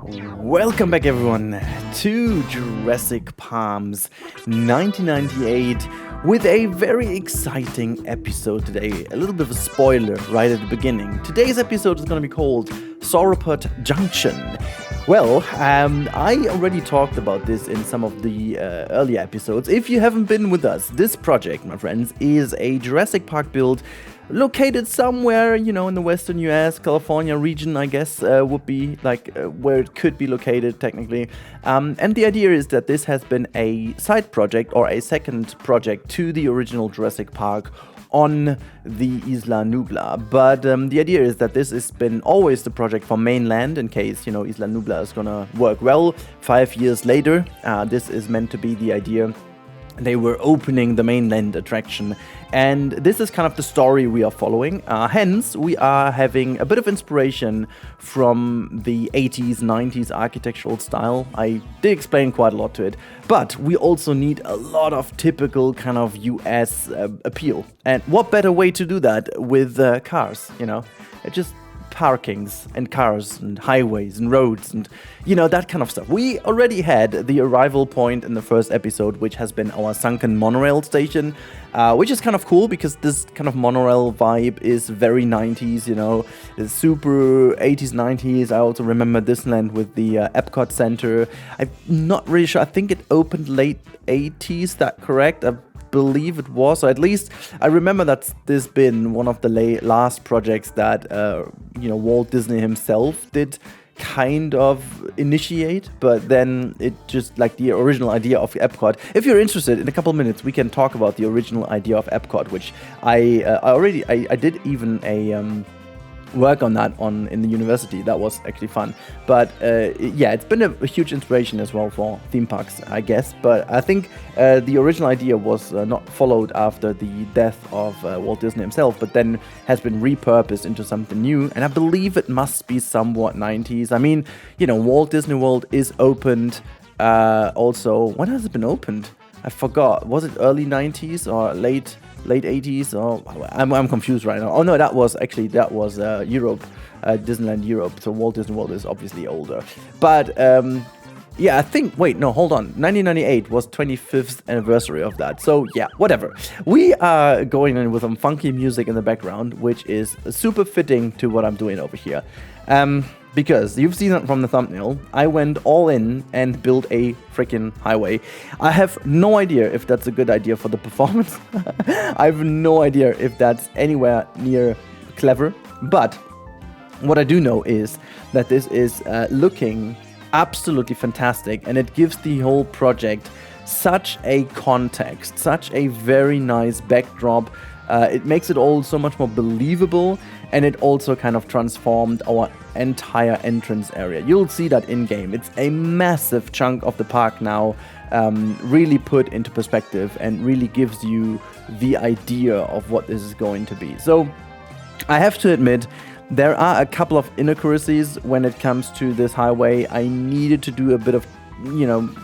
Welcome back everyone to Jurassic Palms 1998 with a very exciting episode today. A little bit of a spoiler right at the beginning. Today's episode is going to be called Sauropod Junction. Well, I already talked about this in some of the earlier episodes. If you haven't been with us, this project, my friends, is a Jurassic Park build located somewhere, in the western US, California region, I guess, would be like where it could be located technically. And the idea is that this has been a side project or a second project to the original Jurassic Park on the Isla Nublar. But the idea is that this has been always the project for mainland in case, Isla Nublar is gonna work well. 5 years later, this is meant to be the idea. They were opening the mainland attraction, and this is kind of the story we are following. Hence, we are having a bit of inspiration from the 80s, 90s architectural style. I did explain quite a lot to it, but we also need a lot of typical kind of US appeal. And what better way to do that with cars, Just parkings and cars and highways and roads and that kind of stuff. We already had the arrival point in the first episode, which has been our sunken monorail station, which is kind of cool because this kind of monorail vibe is very 90s, it's super 80s, 90s. I also remember Disneyland with the Epcot Center. I'm not really sure. I think it opened late 80s, is that correct? I believe it was, or at least I remember that this been one of the last projects that Walt Disney himself did kind of initiate, but then it just like the original idea of Epcot. If you're interested, in a couple of minutes we can talk about the original idea of Epcot, which I did even a work on that in the university. That was actually fun. But it's been a huge inspiration as well for theme parks, I guess. But I think the original idea was not followed after the death of Walt Disney himself, but then has been repurposed into something new. And I believe it must be somewhat 90s. I mean, Walt Disney World is opened also. When has it been opened? I forgot. Was it early 90s or late 80s? Or I'm confused right now. Oh no, that was Europe, Disneyland Europe. So Walt Disney World is obviously older. But I think, wait, no, hold on. 1998 was 25th anniversary of that. So yeah, whatever. We are going in with some funky music in the background, which is super fitting to what I'm doing over here. Because you've seen it from the thumbnail, I went all in and built a freaking highway. I have no idea if that's a good idea for the performance. I have no idea if that's anywhere near clever. But what I do know is that this is looking absolutely fantastic, and it gives the whole project such a context, such a very nice backdrop. It makes it all so much more believable, and it also kind of transformed our entire entrance area. You'll see that in-game. It's a massive chunk of the park now, really put into perspective and really gives you the idea of what this is going to be. So I have to admit, there are a couple of inaccuracies when it comes to this highway. I needed to do a bit of,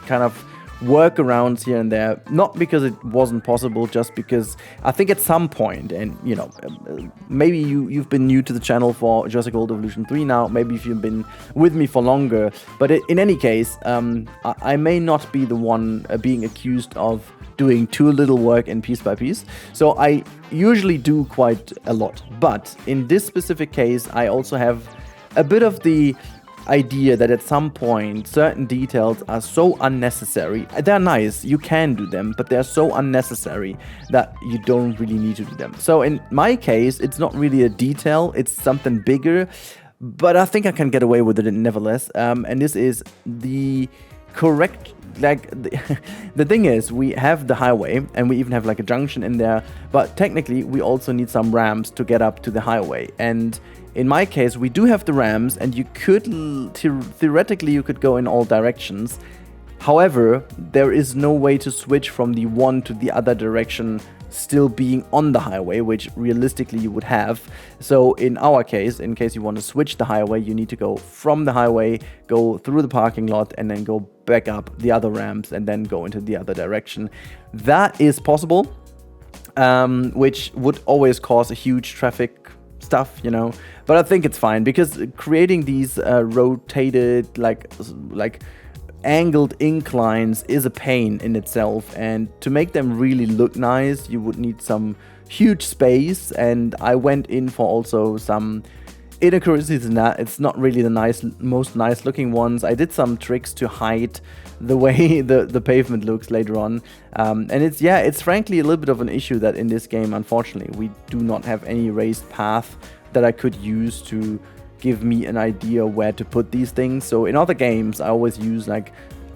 kind of workarounds here and there, not because it wasn't possible, just because I think at some point, and maybe you've been new to the channel for Jurassic World Evolution 3 now, maybe if you've been with me for longer, but in any case, I may not be the one being accused of doing too little work and piece by piece, so I usually do quite a lot. But in this specific case, I also have a bit of the idea that at some point certain details are so unnecessary. They're nice, you can do them, but they're so unnecessary that you don't really need to do them. So in my case, it's not really a detail, it's something bigger, but I think I can get away with it nevertheless. And this is the correct, the thing is, we have the highway and we even have like a junction in there, but technically we also need some ramps to get up to the highway. And in my case, we do have the ramps, and you could theoretically you could go in all directions. However, there is no way to switch from the one to the other direction still being on the highway, which realistically you would have. So in our case, in case you want to switch the highway, you need to go from the highway, go through the parking lot, and then go back up the other ramps and then go into the other direction. That is possible, which would always cause a huge traffic stuff, you know. But I think it's fine because creating these rotated like angled inclines is a pain in itself, and to make them really look nice you would need some huge space, and I went in for also some inaccuracies in that. It's not really the most nice looking ones. I did some tricks to hide the way the pavement looks later on, and it's frankly a little bit of an issue that in this game, unfortunately, we do not have any raised path that I could use to give me an idea where to put these things. So in other games I always use like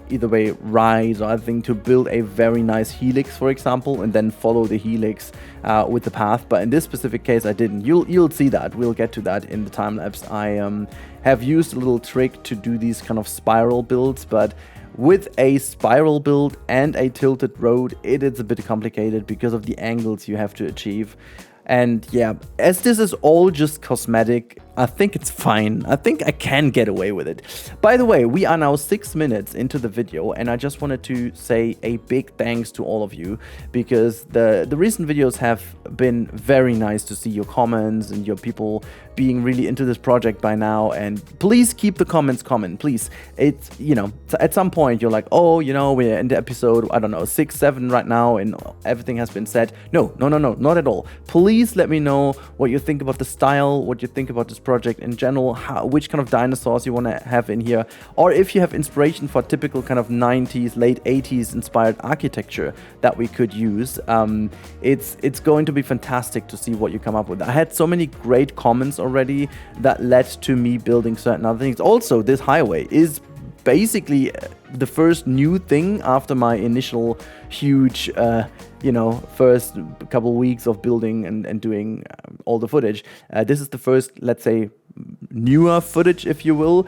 either way rise or other thing to build a very nice helix, for example, and then follow the helix with the path. But in this specific case I didn't. You'll see that. We'll get to that in the time lapse. I have used a little trick to do these kind of spiral builds, but with a spiral build and a tilted road it is a bit complicated because of the angles you have to achieve. And yeah, as this is all just cosmetic, I think it's fine. I think I can get away with it. By the way, we are now 6 minutes into the video, and I just wanted to say a big thanks to all of you, because the recent videos have been very nice to see your comments and your people being really into this project by now. And please keep the comments coming, please. It's, you know, at some point you're like, oh, you know, we're in the episode, I don't know, 6, 7 right now, and everything has been said. No, not at all. Please let me know what you think about the style, what you think about this project in general, which kind of dinosaurs you want to have in here, or if you have inspiration for typical kind of 90s, late 80s inspired architecture that we could use. It's going to be fantastic to see what you come up with. I had so many great comments already that led to me building certain other things. Also, this highway is basically the first new thing after my initial huge you know, first couple weeks of building and doing all the footage. This is the first, let's say, newer footage, if you will,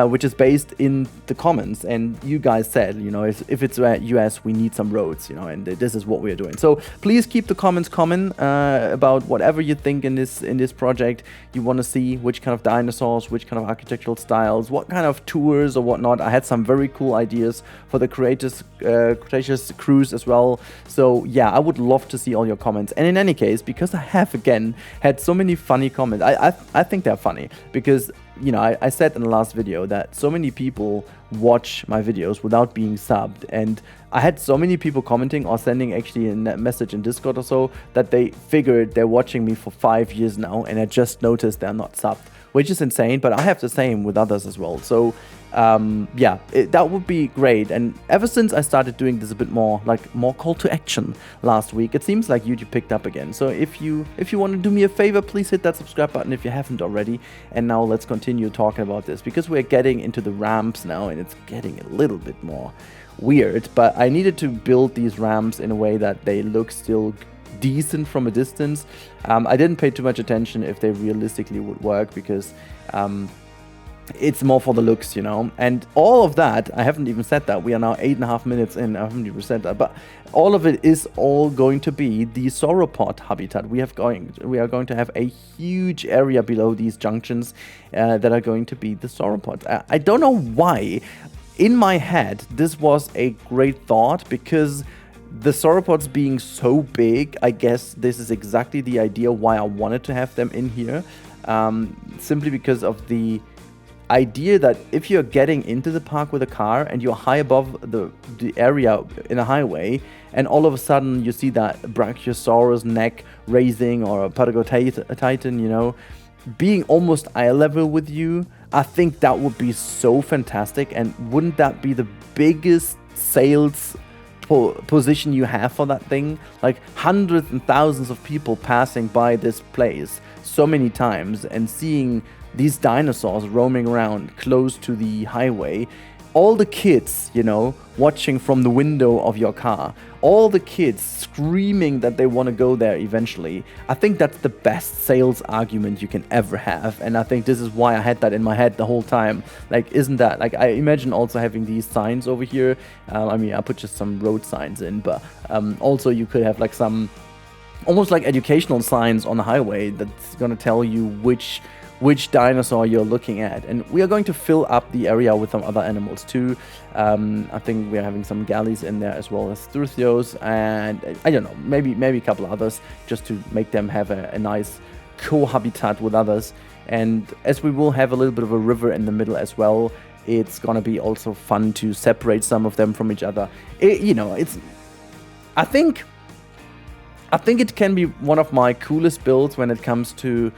which is based in the comments. And you guys said, you know, if it's US, we need some roads, you know, and this is what we're doing. So please keep the comments coming about whatever you think in this project. You want to see which kind of dinosaurs, which kind of architectural styles, what kind of tours or whatnot. I had some very cool ideas for the Cretaceous cruise as well. So yeah, I would love to see all your comments. And in any case, because I have again had so many funny comments, I think they're funny because, you know, I said in the last video that so many people watch my videos without being subbed, and I had so many people commenting or sending actually a message in Discord or so that they figured they're watching me for 5 years now, and I just noticed they're not subbed, which is insane. But I have the same with others as well. So yeah, that would be great. And ever since I started doing this a bit more, like more call to action last week, it seems like YouTube picked up again. So if you want to do me a favor, please hit that subscribe button if you haven't already. And now let's continue talking about this, because we're getting into the ramps now and it's getting a little bit more weird. But I needed to build these ramps in a way that they look still decent from a distance. I didn't pay too much attention if they realistically would work, because it's more for the looks, you know. And all of that, I haven't even said that. We are now 8.5 minutes in. I haven't even said that. But all of it is all going to be the sauropod habitat. We are going to have a huge area below these junctions that are going to be the sauropods. I don't know why. In my head, this was a great thought, because the sauropods being so big, I guess this is exactly the idea why I wanted to have them in here. Simply because of the idea that if you're getting into the park with a car and you're high above the area in a highway, and all of a sudden you see that Brachiosaurus neck raising, or a Patagotitan, you know, being almost eye level with you, I think that would be so fantastic. And wouldn't that be the biggest sales position you have for that thing? Like hundreds and thousands of people passing by this place so many times and seeing these dinosaurs roaming around close to the highway. All the kids, you know, watching from the window of your car. All the kids screaming that they want to go there eventually. I think that's the best sales argument you can ever have. And I think this is why I had that in my head the whole time. Like, isn't that, like, I imagine also having these signs over here. I mean, I put just some road signs in, but also you could have like some almost like educational signs on the highway that's going to tell you which dinosaur you're looking at. And we are going to fill up the area with some other animals too. I think we're having some galleys in there, as well as Struthio's, and I don't know, maybe a couple others, just to make them have a nice co-habitat with others. And as we will have a little bit of a river in the middle as well, it's gonna be also fun to separate some of them from each other. I think it can be one of my coolest builds when it comes to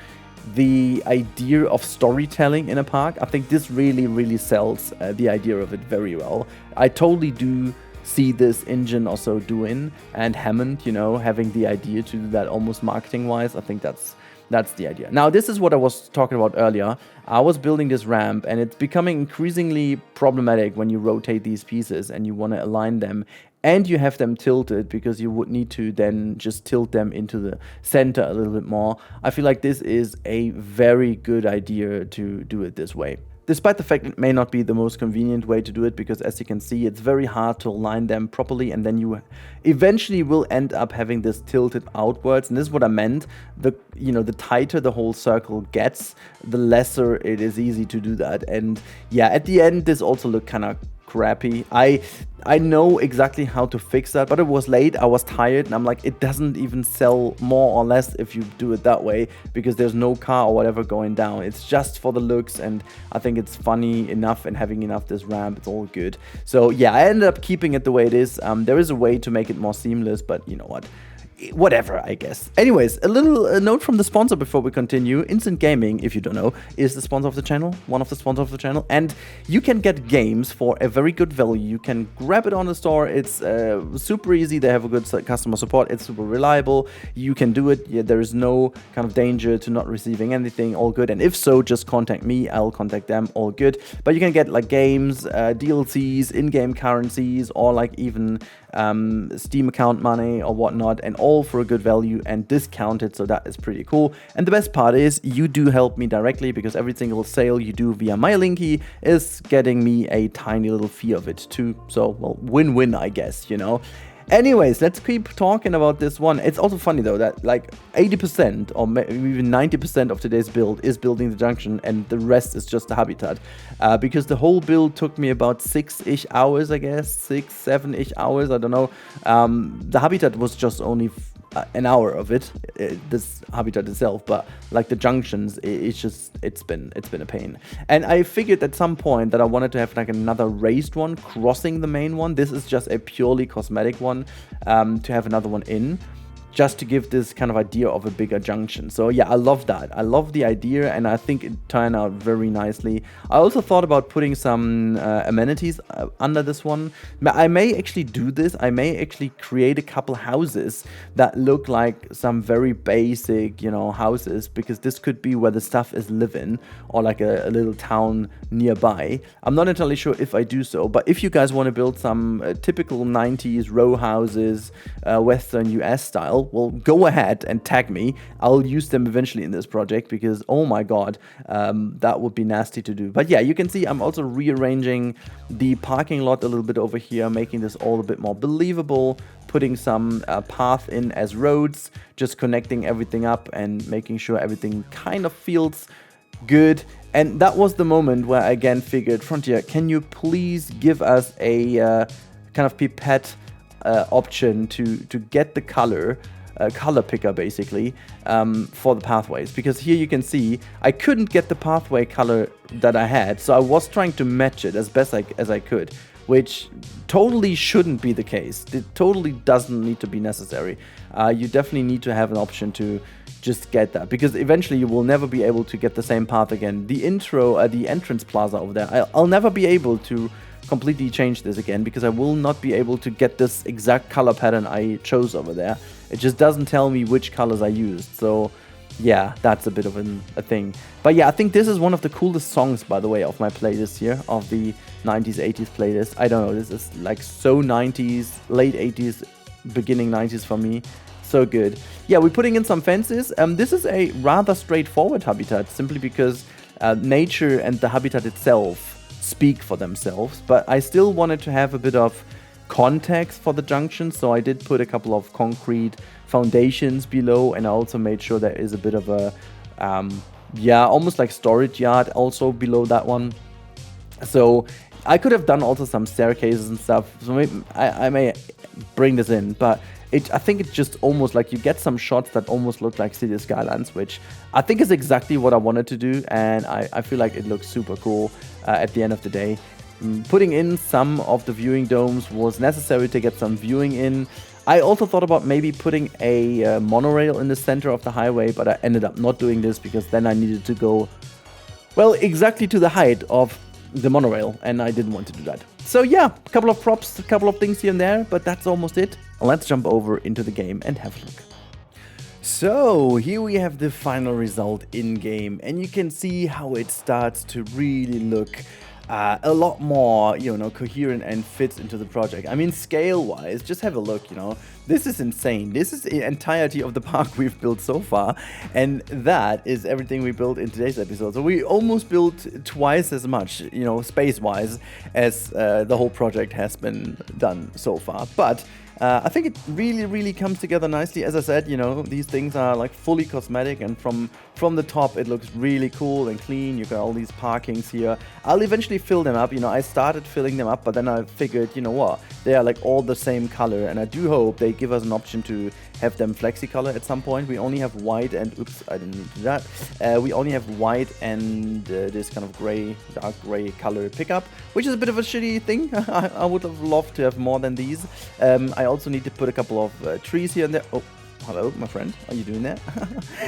the idea of storytelling in a park. I think this really, really sells the idea of it very well. I totally do see this engine also doing, and Hammond, having the idea to do that almost marketing-wise. I think that's the idea. Now, this is what I was talking about earlier. I was building this ramp, and it's becoming increasingly problematic when you rotate these pieces and you want to align them, and you have them tilted, because you would need to then just tilt them into the center a little bit more. I feel like this is a very good idea to do it this way. Despite the fact it may not be the most convenient way to do it, because as you can see, it's very hard to align them properly, and then you eventually will end up having this tilted outwards. And this is what I meant. The tighter the whole circle gets, the lesser it is easy to do that. And yeah, at the end, this also looked kind of crappy. I know exactly how to fix that, but it was late, I was tired, and I'm like, it doesn't even sell more or less if you do it that way, because there's no car or whatever going down. It's just for the looks, and I think it's funny enough, and having enough this ramp, it's all good. So yeah, I ended up keeping it the way it is. There is a way to make it more seamless, but you know what? Whatever, I guess. Anyways, a little note from the sponsor before we continue. Instant Gaming, if you don't know, is the sponsor of the channel, one of the sponsors of the channel, and you can get games for a very good value. You can grab it on the store. It's super easy. They have a good customer support. It's super reliable. You can do it. Yeah, there is no kind of danger to not receiving anything. All good. And if so, just contact me. I'll contact them. All good. But you can get like games, DLCs, in-game currencies, or like even Steam account money or whatnot, and all for a good value and discounted, so that is pretty cool. And the best part is you do help me directly, because every single sale you do via my linky is getting me a tiny little fee of it too. So, well, win-win, I guess, Anyways, let's keep talking about this one. It's also funny though that like 80% or even 90% of today's build is building the junction, and the rest is just the habitat. Because the whole build took me about 6-ish hours, I guess, 6-7-ish hours, I don't know. The habitat was just only an hour of it, this habitat itself, but like the junctions, it's been a pain. And I figured at some point that I wanted to have like another raised one crossing the main one. This is just a purely cosmetic one, to have another one in, just to give this kind of idea of a bigger junction. So yeah, I love that. I love the idea, and I think it turned out very nicely. I also thought about putting some amenities under this one. I may actually do this. I may actually create a couple houses that look like some very basic, houses, because this could be where the stuff is living, or like a little town nearby. I'm not entirely sure if I do so, but if you guys want to build some typical 90s row houses, Western US style, well, go ahead and tag me. I'll use them eventually in this project, because oh my god, that would be nasty to do. But yeah, you can see I'm also rearranging the parking lot a little bit over here, making this all a bit more believable, putting some path in as roads, just connecting everything up and making sure everything kind of feels good. And that was the moment where I again figured, Frontier, can you please give us a kind of pipette option to get the color picker basically, for the pathways, because here you can see I couldn't get the pathway color that I had, so I was trying to match it as best as I could, which totally shouldn't be the case. It totally doesn't need to be necessary. You definitely need to have an option to just get that, because eventually you will never be able to get the same path again. The entrance plaza over there, I'll never be able to completely change this again, because I will not be able to get this exact color pattern I chose over there. It just doesn't tell me which colors I used. So yeah, that's a bit of a thing. But yeah, I think this is one of the coolest songs, by the way, of my playlist here, of the 90s, 80s playlist. I don't know, this is like so 90s, late 80s, beginning 90s for me. So good. Yeah, we're putting in some fences. This is a rather straightforward habitat, simply because nature and the habitat itself speak for themselves, but I still wanted to have a bit of context for the junction, so I did put a couple of concrete foundations below, and I also made sure there is a bit of a almost like storage yard also below that one. So I could have done also some staircases and stuff, so maybe I may bring this in, but I think it's just almost like you get some shots that almost look like City Skylines, which I think is exactly what I wanted to do, and I feel like it looks super cool at the end of the day. Putting in some of the viewing domes was necessary to get some viewing in. I also thought about maybe putting a monorail in the center of the highway, but I ended up not doing this because then I needed to go, well, exactly to the height of the monorail, and I didn't want to do that. So yeah, a couple of props, a couple of things here and there, but that's almost it. Let's jump over into the game and have a look. So here we have the final result in game, and you can see how it starts to really look a lot more, coherent and fits into the project. I mean, scale-wise, just have a look, This is insane. This is the entirety of the park we've built so far, and that is everything we built in today's episode. So we almost built twice as much, space-wise, as the whole project has been done so far. But I think it really comes together nicely. As I said, these things are like fully cosmetic, and from the top it looks really cool and clean. You got all these parkings here. I'll eventually fill them up. I started filling them up, but then I figured, what, they are like all the same color, and I do hope they give us an option to have them flexi color at some point. We only have white and oops, I didn't need to do that. We only have white and this kind of gray, dark gray color pickup, which is a bit of a shitty thing. I would have loved to have more than these. I also need to put a couple of trees here and there. Oh, hello, my friend. Are you doing that?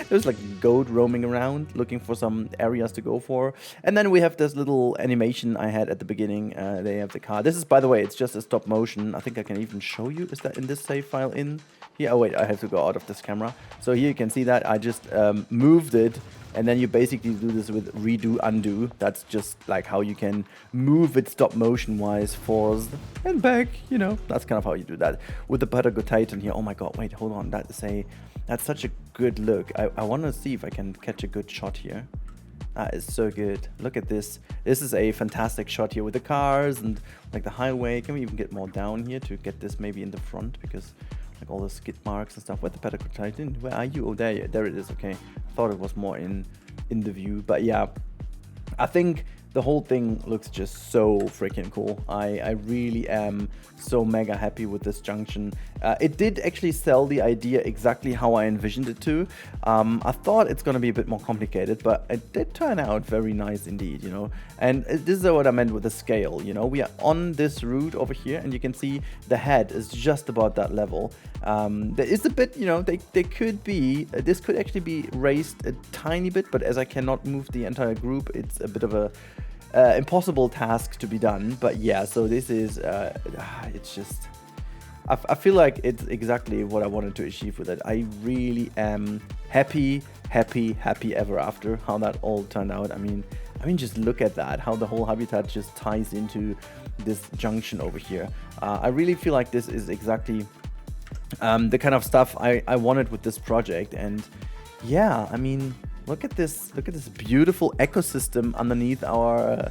There's like a goat roaming around looking for some areas to go for. And then we have this little animation I had at the beginning. They have the car. This is, by the way, it's just a stop motion. I think I can even show you. Is that in this save file in here? Oh, wait, I have to go out of this camera. So here you can see that I just moved it. And then you basically do this with redo, undo. That's just like how you can move it stop motion wise, forward and back. That's kind of how you do that with the Patago Titan here. Oh my god, wait, hold on. That's such a good look. I want to see if I can catch a good shot here. That is so good. Look at this. This is a fantastic shot here with the cars and like the highway. Can we even get more down here to get this maybe in the front? Because like all the skid marks and stuff. Where's the Patago Titan? Where are you? Oh, there it is. Okay. I thought it was more in the view. But yeah, I think the whole thing looks just so freaking cool. I really am so mega happy with this Junction. It did actually sell the idea exactly how I envisioned it to. I thought it's going to be a bit more complicated, but it did turn out very nice indeed, And this is what I meant with the scale, We are on this route over here, and you can see the head is just about that level. There is a bit, they could be, this could actually be raised a tiny bit, but as I cannot move the entire group, it's a bit of a impossible task to be done. But yeah, so this is it's just I feel like it's exactly what I wanted to achieve with it. I really am happy ever after how that all turned out. I mean just look at that, how the whole habitat just ties into this Junction over here. I really feel like this is exactly the kind of stuff I wanted with this project. And yeah, I mean, look at this beautiful ecosystem underneath our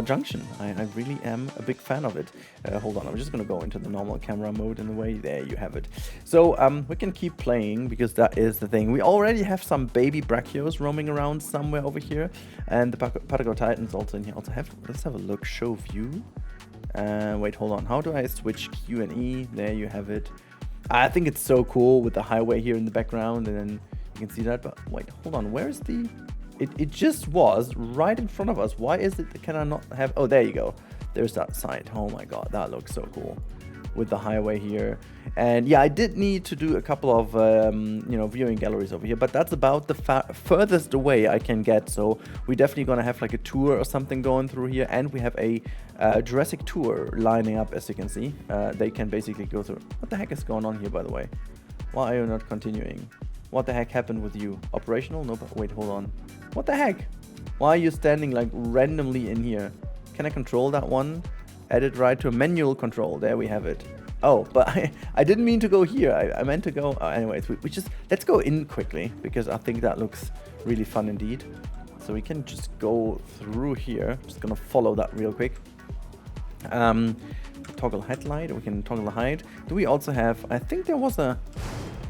Junction. I really am a big fan of it. Hold on, I'm just gonna go into the normal camera mode in a way. There you have it. So we can keep playing because that is the thing. We already have some baby brachios roaming around somewhere over here, and the Patago Titan's also in here. Let's have a look. Show view. Wait, hold on. How do I switch Q and E? There you have it. I think it's so cool with the highway here in the background, and then you can see that. But wait, hold on. Where is the... It just was right in front of us. Why is it... Can I not have... Oh, there you go. There's that site. Oh my god, that looks so cool with the highway here. And yeah, I did need to do a couple of viewing galleries over here, but that's about the furthest away I can get. So we're definitely gonna have like a tour or something going through here, and we have a Jurassic tour lining up, as you can see. They can basically go through... What the heck is going on here, by the way? Why are you not continuing? What the heck happened with you? Operational? No, but wait, hold on. What the heck? Why are you standing like randomly in here? Can I control that one? Edit right to a manual control. There we have it. Oh, but I didn't mean to go here. I meant to go... anyways, we just... Let's go in quickly, because I think that looks really fun indeed. So we can just go through here. Just gonna follow that real quick. Toggle headlight. We can toggle the height. Do we also have... I think there was a...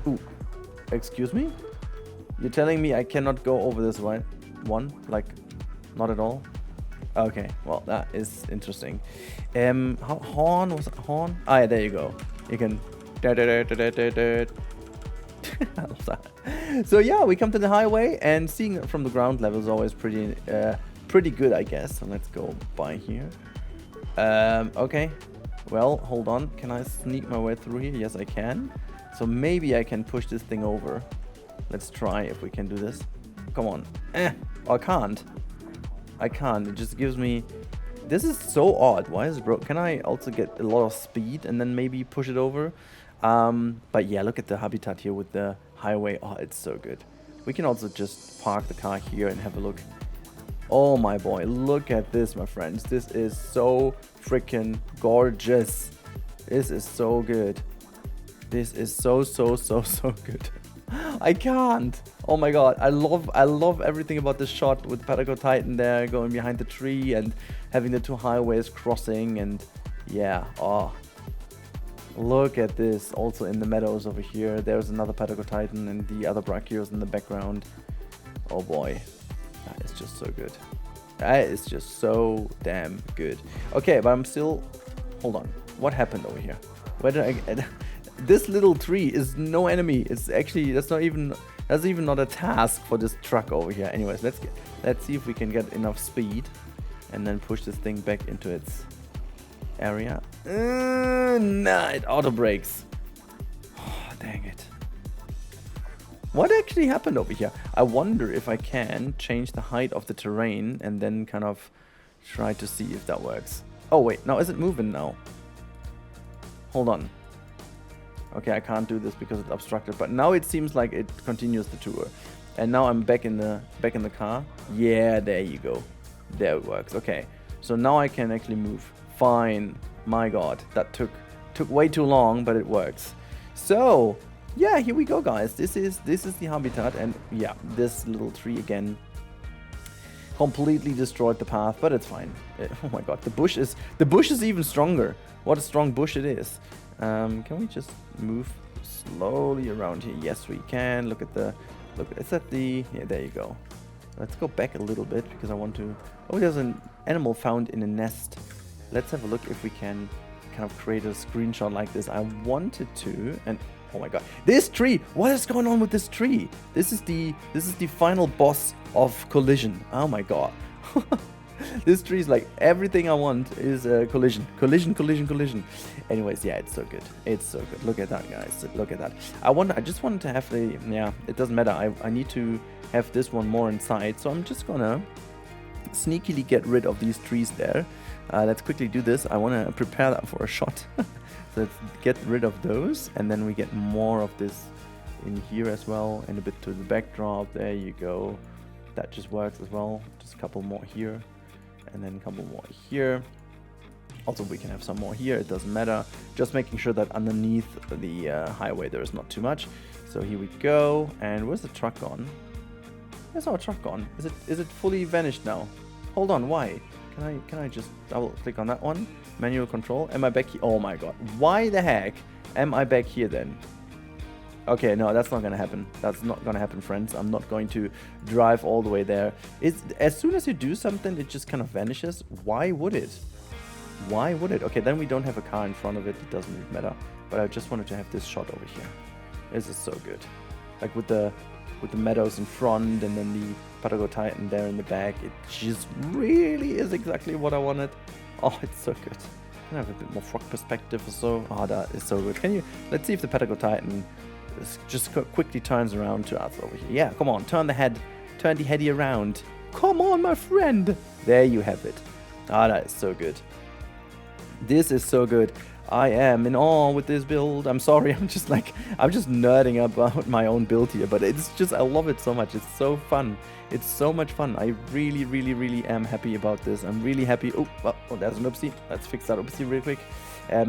Ooh. Excuse me? You're telling me I cannot go over this right one? Like, not at all? Okay, well, that is interesting. Horn, was it horn? Ah, yeah, there you go. You can... I love that. So yeah, we come to the highway, and seeing it from the ground level is always pretty good, I guess. So let's go by here. Okay. Well, hold on. Can I sneak my way through here? Yes, I can. So maybe I can push this thing over. Let's try if we can do this. Come on. I can't. I can't. It just gives me... This is so odd. Why is it broke? Can I also get a lot of speed and then maybe push it over? But yeah, look at the habitat here with the highway. Oh, it's so good. We can also just park the car here and have a look. Oh my boy, look at this, my friends. This is so freaking gorgeous. This is so good. This is so good. I can't. Oh my god, I love everything about this shot with Patago Titan there going behind the tree and having the two highways crossing, and yeah, oh. Look at this, also in the meadows over here. There's another Patago Titan and the other Brachios in the background. Oh boy, that is just so good. That is just so damn good. Okay, but I'm still... Hold on, what happened over here? Where did I... This little tree is no enemy. It's actually... That's even not a task for this truck over here. Anyways, let's see if we can get enough speed and then push this thing back into its area. Nah, it auto brakes. Oh, dang it. What actually happened over here? I wonder if I can change the height of the terrain and then kind of try to see if that works. Oh wait, now is it moving now? Hold on. Okay, I can't do this because it's obstructed, but now it seems like it continues the tour. And now I'm back in the car. Yeah, there you go. There it works. Okay, so now I can actually move. Fine. My god, that took way too long, but it works. So yeah, here we go, guys. This is the habitat, and yeah, this little tree again completely destroyed the path, but it's fine. Oh my god, the bush is even stronger. What a strong bush it is. Can we just move slowly around here? Yes, we can. Look, is that the... Yeah, there you go. Let's go back a little bit because I want to... Oh, there's an animal found in a nest. Let's have a look if we can kind of create a screenshot like this. I wanted to, and oh my god, this tree! What is going on with this tree? This is the final boss of collision. Oh my god. This tree is like everything I want is collision. Anyways, yeah, it's so good. It's so good. Look at that, guys. Look at that. I just wanted to have the... Yeah, it doesn't matter. I need to have this one more inside, so I'm just gonna sneakily get rid of these trees there. Let's quickly do this. I want to prepare that for a shot. So let's get rid of those, and then we get more of this in here as well, and a bit to the backdrop. There you go. That just works as well. Just a couple more here, and then a couple more here. Also, we can have some more here. It doesn't matter. Just making sure that underneath the highway there is not too much. So here we go. And where's the truck gone? Where's our truck gone? Is it fully vanished now? Hold on. Why? Can I just double click on that one? Manual control. Am I back here? Oh my god. Why the heck am I back here then? Okay, no, that's not gonna happen. That's not gonna happen, friends. I'm not going to drive all the way there. As soon as you do something, it just kind of vanishes. Why would it? Why would it? Okay, then we don't have a car in front of it. It doesn't really matter. But I just wanted to have this shot over here. This is so good. Like with the meadows in front and then the Patago Titan there in the back. It just really is exactly what I wanted. Oh, it's so good. Can I have a bit more frog perspective or so? Oh, that is so good. Let's see if the Patago Titan just quickly turns around to us over here. Yeah, come on, turn the heady around. Come on, my friend. There you have it. Ah, that is so good. This is so good. I am in awe with this build. I'm sorry, I'm just nerding about my own build here, but it's just, I love it so much. It's so fun. It's so much fun. I really am happy about this. I'm really happy. Oh, there's an oopsie. Let's fix that oopsie real quick.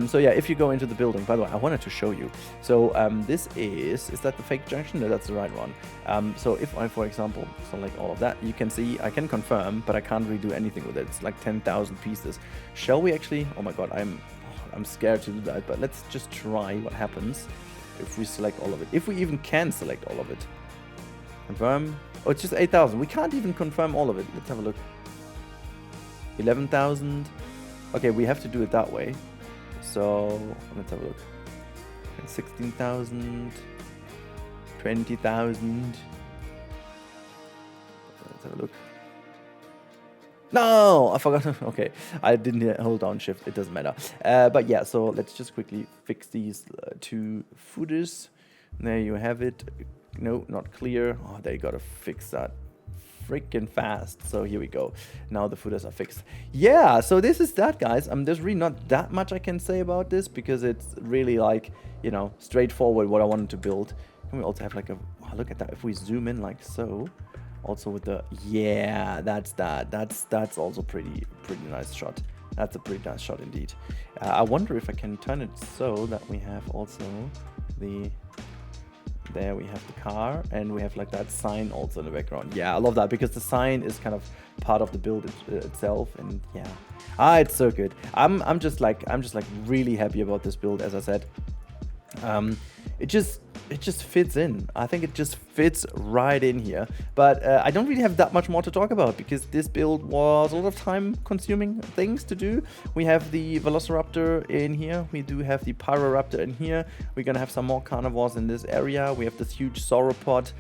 So yeah, if you go into the building, by the way, I wanted to show you. So this is that the fake junction? No, that's the right one. So if I, for example, select all of that, you can see I can confirm, but I can't really do anything with it. It's like 10,000 pieces. Shall we actually? Oh my god, I'm scared to do that, but let's just try what happens if we select all of it. If we even can select all of it. Confirm. Oh, it's just 8,000. We can't even confirm all of it. Let's have a look. 11,000. Okay, we have to do it that way. So let's have a look. 16,000, 20,000. Let's have a look. No, I forgot. Okay, I didn't hold down shift. It doesn't matter. But yeah, so let's just quickly fix these two footers. There you have it. No, not clear. Oh, they gotta fix that freaking fast. So here we go. Now the footers are fixed. Yeah, so this is that, guys. There's really not that much I can say about this because it's really like, you know, straightforward what I wanted to build. And we also have like a, oh, look at that. If we zoom in like so. Also with the, yeah, that's that. That's also pretty nice shot. That's a pretty nice shot indeed. I wonder if I can turn it so that we have also the, there we have the car and we have like that sign also in the background. Yeah, I love that because the sign is kind of part of the build itself, and yeah, it's so good. I'm just like really happy about this build. As I said, it just fits in. I think it just fits right in here. But I don't really have that much more to talk about because this build was a lot of time consuming things to do. We have the Velociraptor in here. We do have the Pyroraptor in here. We're gonna have some more carnivores in this area. We have this huge Sauropod,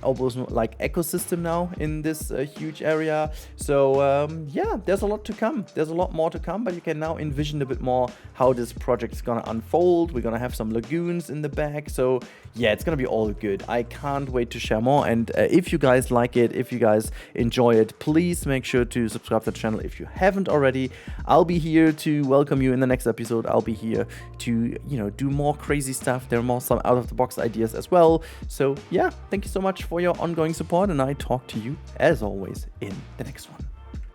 almost like ecosystem now in this huge area. So yeah, there's a lot to come. There's a lot more to come, but you can now envision a bit more how this project is gonna unfold. We're gonna have some lagoons in the back. So yeah, it's gonna be all good. I can't wait to share more, and if you guys like it, if you guys enjoy it, please make sure to subscribe to the channel if you haven't already. I'll be here to welcome you in the next episode. I'll be here to, you know, do more crazy stuff. There are more some out of the box ideas as well. So yeah, thank you so much for your ongoing support, and I talk to you as always in the next one.